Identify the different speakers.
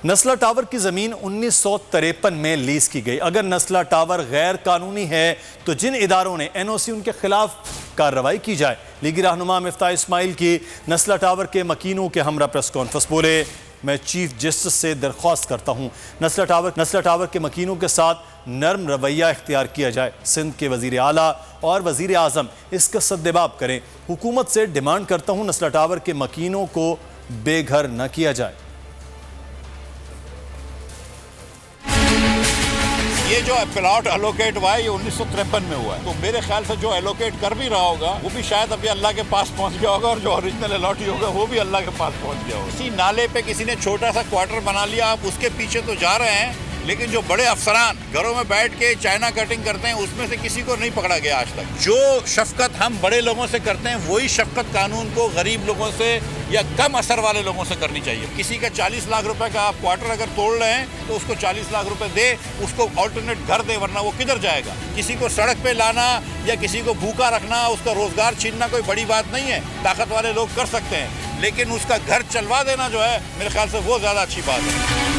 Speaker 1: नस्ला tower की ज़मीन 1953 में लीज की गई। अगर नस्ला टावर गैर कानूनी है तो जिन इदारों ने NOC उनके खिलाफ कार्रवाई की जाए। लीगी रहनुमा मिफ्ताह इस्माइल की नस्ला टावर के मकीनों के हमरा प्रेस कॉन्फ्रेंस। बोले, मैं चीफ जस्टिस से दरख्वास्त करता हूँ नस्ला टावर के मकीनों के साथ नर्म रवैया इख्तियार किया जाए। सिंध के वजीर आला और वजीर आज़म इसका सद्देबाब करें। हुकूमत से डिमांड करता हूँ नस्ला टावर के मकीनों को बेघर न किया जाए।
Speaker 2: ये जो प्लॉट एलोकेट हुआ है ये 1953 में हुआ है, तो मेरे ख्याल से जो एलोकेट कर भी रहा होगा वो भी शायद अभी अल्लाह के पास पहुंच गया होगा, और जो ओरिजिनल अलॉटी होगा वो भी अल्लाह के पास पहुंच गया होगा। इसी नाले पे किसी ने छोटा सा क्वार्टर बना लिया, आप उसके पीछे तो जा रहे हैं, लेकिन जो बड़े अफसरान घरों में बैठ के चाइना कटिंग करते हैं उसमें से किसी को नहीं पकड़ा गया आज तक। जो शफकत हम बड़े लोगों से करते हैं वही शफकत कानून को गरीब लोगों से या कम असर वाले लोगों से करनी चाहिए। किसी का 40 लाख रुपए का आप क्वार्टर अगर तोड़ रहे हैं तो उसको 40 लाख रुपए दे, उसको ऑल्टरनेट घर दे, वरना वो किधर जाएगा। किसी को सड़क पे लाना या किसी को भूखा रखना, उसका रोजगार छीनना कोई बड़ी बात नहीं है, ताकत वाले लोग कर सकते हैं, लेकिन उसका घर चलवा देना जो है मेरे ख्याल से वो ज्यादा अच्छी बात है।